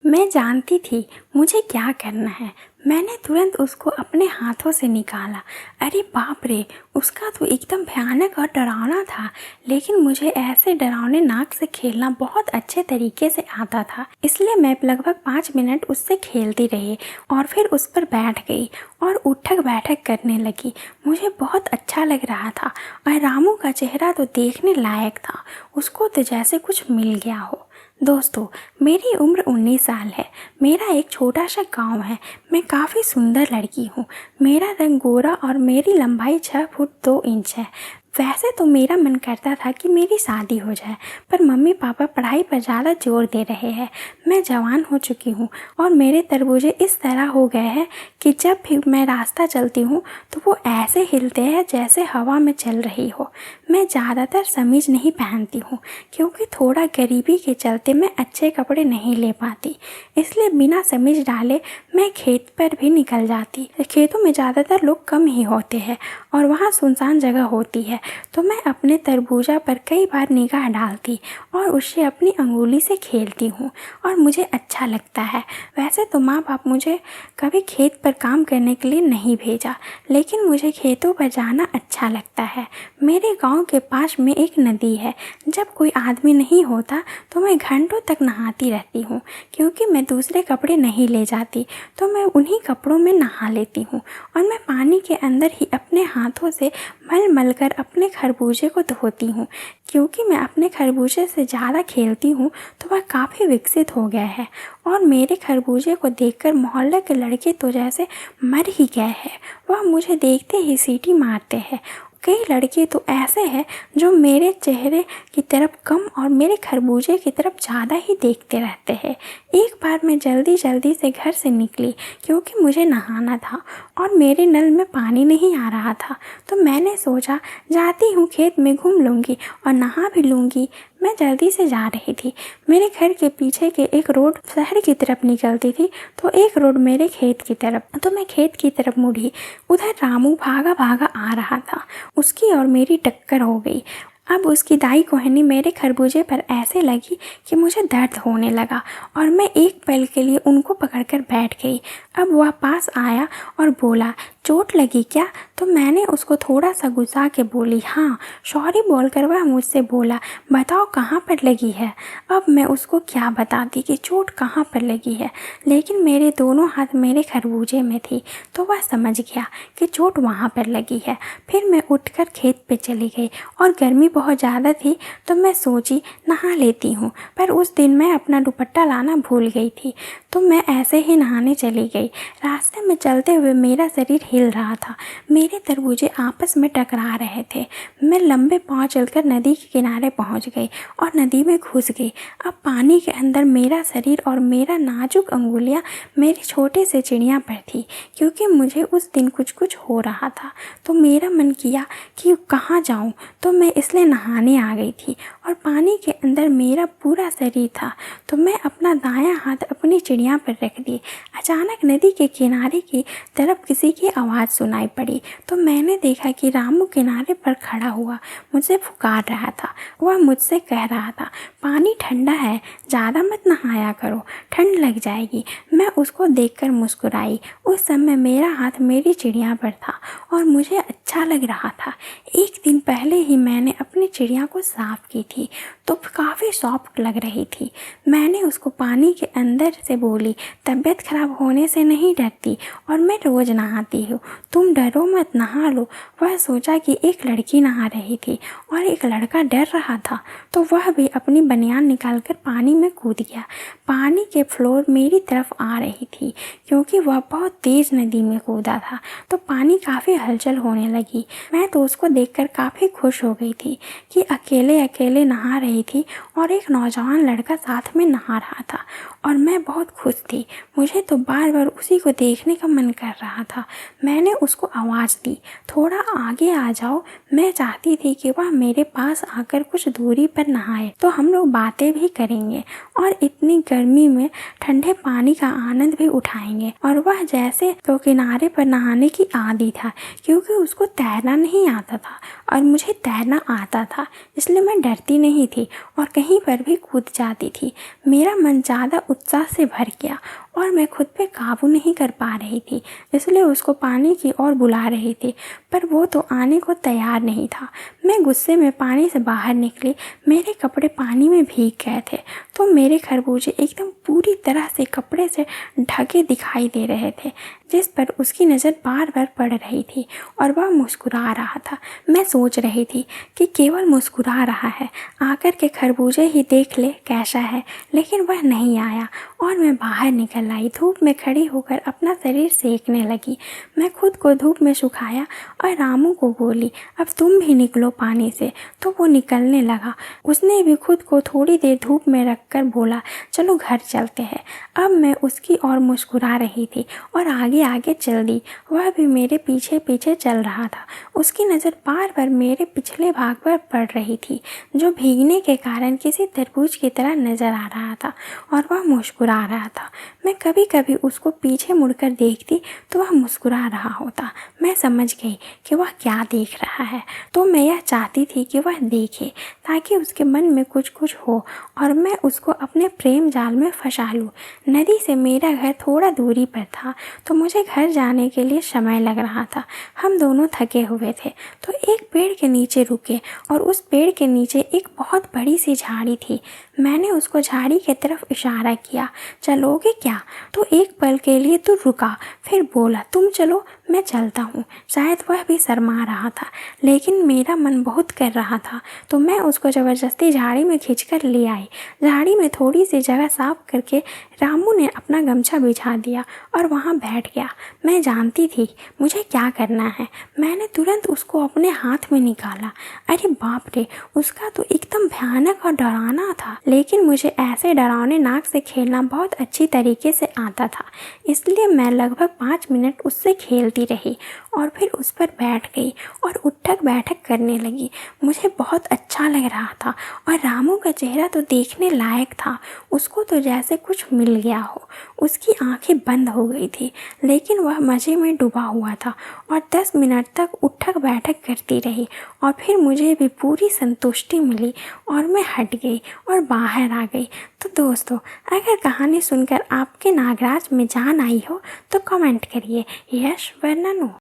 मैं जानती थी मुझे क्या करना है। मैंने तुरंत उसको अपने हाथों से निकाला। अरे बाप रे, उसका तो एकदम भयानक और डरावना था, लेकिन मुझे ऐसे डरावने नाग से खेलना बहुत अच्छे तरीके से आता था। इसलिए मैं लगभग 5 मिनट उससे खेलती रही और फिर उस पर बैठ गई और उठक बैठक करने लगी। मुझे बहुत अच्छा लग रहा था और रामू का चेहरा तो देखने लायक था। उसको तो जैसे कुछ मिल गया हो। दोस्तों, मेरी उम्र 19 साल है। मेरा एक छोटा सा गांव है। मैं काफ़ी सुंदर लड़की हूँ। मेरा रंग गोरा और मेरी लंबाई 6 फुट 2 इंच है। वैसे तो मेरा मन करता था कि मेरी शादी हो जाए, पर मम्मी पापा पढ़ाई पर ज़्यादा जोर दे रहे हैं। मैं जवान हो चुकी हूँ और मेरे तरबूजे इस तरह हो गए हैं कि जब भी मैं रास्ता चलती हूँ तो वो ऐसे हिलते हैं जैसे हवा में चल रही हो। मैं ज़्यादातर समीज नहीं पहनती हूँ क्योंकि थोड़ा गरीबी के चलते मैं अच्छे कपड़े नहीं ले पाती, इसलिए बिना समीज डाले मैं खेत पर भी निकल जाती। खेतों में ज़्यादातर लोग कम ही होते हैं और वहाँ सुनसान जगह होती है, तो मैं अपने तरबूजा पर कई बार निगाह डालती और उससे अपनी अंगुली से खेलती हूँ और मुझे अच्छा लगता है। वैसे तो माँ बाप मुझे कभी खेत पर काम करने के लिए नहीं भेजा, लेकिन मुझे खेतों पर जाना अच्छा लगता है। मेरे गांव के पास में एक नदी है। जब कोई आदमी नहीं होता तो मैं घंटों तक नहाती रहती हूँ। क्योंकि मैं दूसरे कपड़े नहीं ले जाती तो मैं उन्हीं कपड़ों में नहा लेती हूँ और मैं पानी के अंदर ही अपने हाथों से मल मल कर अपने खरबूजे को धोती हूँ। क्योंकि मैं अपने खरबूजे से ज़्यादा खेलती हूँ तो वह काफ़ी विकसित हो गया है और मेरे खरबूजे को देखकर मोहल्ले के लड़के तो जैसे मर ही गए हैं। वह मुझे देखते ही सीटी मारते हैं। कई लड़के तो ऐसे हैं जो मेरे चेहरे की तरफ कम और मेरे खरबूजे की तरफ ज़्यादा ही देखते रहते हैं। एक बार मैं जल्दी से घर से निकली क्योंकि मुझे नहाना था और मेरे नल में पानी नहीं आ रहा था, तो मैंने सोचा जाती हूँ खेत में घूम लूँगी और नहा भी लूँगी। मैं जल्दी से जा रही थी। मेरे घर के पीछे के एक रोड शहर की तरफ निकलती थी तो एक रोड मेरे खेत की तरफ, तो मैं खेत की तरफ मुड़ी। उधर रामू भागा भागा आ रहा था। उसकी और मेरी टक्कर हो गई। अब उसकी दाई कोहनी मेरे खरबूजे पर ऐसे लगी कि मुझे दर्द होने लगा और मैं एक पल के लिए उनको पकड़कर बैठ गई। अब वह पास आया और बोला, चोट लगी क्या? तो मैंने उसको थोड़ा सा गुस्सा के बोली, हाँ। सॉरी बोलकर वह मुझसे बोला, बताओ कहाँ पर लगी है? अब मैं उसको क्या बताती कि चोट कहाँ पर लगी है, लेकिन मेरे दोनों हाथ मेरे खरबूजे में थी तो वह समझ गया कि चोट वहाँ पर लगी है। फिर मैं उठकर खेत पे चली गई और गर्मी बहुत ज़्यादा थी तो मैं सोची नहा लेती हूँ, पर उस दिन मैं अपना दुपट्टा लाना भूल गई थी तो मैं ऐसे ही नहाने चली गई। रास्ते में चलते हुए मेरा शरीर हिल रहा था। मेरे तरबूजे आपस में टकरा रहे थे। मैं लंबे पाँव चलकर नदी के किनारे पहुँच गई और नदी में घुस गई। अब पानी के अंदर मेरा शरीर और मेरा नाजुक अंगुलियाँ मेरे छोटे से चिड़िया पर थी। क्योंकि मुझे उस दिन कुछ हो रहा था तो मेरा मन किया कि कहाँ जाऊँ, तो मैं इसलिए नहाने आ गई थी और पानी के अंदर मेरा पूरा शरीर था तो मैं अपना दायां हाथ अपनी चिड़िया पर रख दी। अचानक नदी के किनारे की तरफ किसी की आवाज़ सुनाई पड़ी तो मैंने देखा कि रामू किनारे पर खड़ा हुआ मुझसे पुकार रहा था। वह मुझसे कह रहा था, पानी ठंडा है, ज़्यादा मत नहाया करो, ठंड लग जाएगी। मैं उसको देखकर मुस्कुराई। उस समय मेरा हाथ मेरी चिड़िया पर था और मुझे अच्छा लग रहा था। एक दिन पहले ही मैंने अपनी चिड़िया को साफ की थी तो काफ़ी सॉफ्ट लग रही थी। मैंने उसको पानी के अंदर से बोली, तबीयत खराब होने से नहीं डरती और मैं रोज़ नहाती हूँ, तुम डरो मत, नहा लो। वह सोचा कि एक लड़की नहा रही थी और एक लड़का डर रहा था तो वह भी अपनी बनियान निकालकर पानी में कूद गया। पानी के फ्लोर मेरी तरफ आ रही थी क्योंकि वह बहुत तेज़ नदी में कूदा था तो पानी काफ़ी हलचल होने लगी। मैं तो उसको देखकर काफ़ी खुश हो गई थी कि अकेले अकेले नहा रही थी और एक नौजवान लड़का साथ में नहा रहा था और मैं बहुत खुश थी। मुझे तो बार बार उसी को देखने का मन कर रहा था। मैंने उसको आवाज़ दी, थोड़ा आगे आ जाओ। मैं चाहती थी कि वह मेरे पास आकर कुछ दूरी पर नहाए तो हम लोग बातें भी करेंगे और इतनी गर्मी में ठंडे पानी का आनंद भी उठाएंगे। और वह जैसे तो किनारे पर नहाने की आदी था क्योंकि उसको तैरना नहीं आता था और मुझे तैरना आता था, इसलिए मैं डरती नहीं थी और कहीं पर भी कूद जाती थी। मेरा मन ज़्यादा उत्साह से भर गया और मैं खुद पे काबू नहीं कर पा रही थी, इसलिए उसको पानी की ओर बुला रही थी, पर वो तो आने को तैयार नहीं था। मैं गुस्से में पानी से बाहर निकली। मेरे कपड़े पानी में भीग गए थे, तो मेरे खरबूजे एकदम पूरी तरह से कपड़े से ढके दिखाई दे रहे थे, जिस पर उसकी नज़र बार बार पड़ रही थी और वह मुस्कुरा रहा था। मैं सोच रही थी कि केवल मुस्कुरा रहा है, आकर के खरबूजे ही देख ले कैसा है, लेकिन वह नहीं आया और मैं बाहर निकल आई। धूप में खड़ी होकर अपना शरीर सेकने लगी। मैं खुद को धूप में सुखाया और रामू को बोली, अब तुम भी निकलो पानी से, तो वो निकलने लगा। उसने भी खुद को थोड़ी देर धूप में रखकर बोला, चलो घर चलते हैं। अब मैं उसकी ओर मुस्कुरा रही थी और आगे आगे चल दी। वह भी मेरे पीछे पीछे चल रहा था। उसकी नज़र बार बार मेरे पिछले भाग पर पड़ रही थी, जो भीगने के कारण किसी तरबूज की तरह नजर आ रहा था, और वह मुस्कुरा रहा था। मैं कभी कभी उसको पीछे मुड़कर देखती तो वह मुस्कुरा रहा होता। मैं समझ गई कि वह क्या देख रहा है, तो मैं यह चाहती थी कि वह देखे, ताकि उसके मन में कुछ कुछ हो और मैं उसको अपने प्रेम जाल में फंसा लूँ। नदी से मेरा घर थोड़ा दूरी पर था, तो मुझे घर जाने के लिए समय लग रहा था। हम दोनों थके हुए थे, तो एक पेड़ के नीचे रुके और उस पेड़ के नीचे एक बहुत बड़ी सी झाड़ी थी। मैंने उसको झाड़ी की तरफ इशारा किया, चलोगे क्या? तो एक पल के लिए तो रुका, फिर बोला, तुम चलो, मैं चलता हूँ। शायद वह भी शर्मा रहा था, लेकिन मेरा मन बहुत कर रहा था, तो मैं उसको ज़बरदस्ती झाड़ी में खींचकर ले आई। झाड़ी में थोड़ी सी जगह साफ करके रामू ने अपना गमछा बिछा दिया और वहाँ बैठ गया। मैं जानती थी मुझे क्या करना है। मैंने तुरंत उसको अपने हाथ में निकाला। अरे बाप रे, उसका तो एकदम भयानक और डरावना था, लेकिन मुझे ऐसे डरावने नाग से खेलना बहुत अच्छी तरीके से आता था, इसलिए मैं लगभग 5 मिनट उससे खेलती रही और फिर उस पर बैठ गई और उठक बैठक करने लगी। मुझे बहुत अच्छा लग रहा था और रामू का चेहरा तो देखने लायक था। उसको तो जैसे कुछ मिल गया हो। उसकी आंखें बंद हो गई थी, लेकिन वह मज़े में डूबा हुआ था और 10 मिनट तक उठक बैठक करती रही और फिर मुझे भी पूरी संतुष्टि मिली और मैं हट गई और बाहर आ गई। तो दोस्तों, अगर कहानी सुनकर आपके नागराज में जान आई हो तो कमेंट करिए यस वरना नो।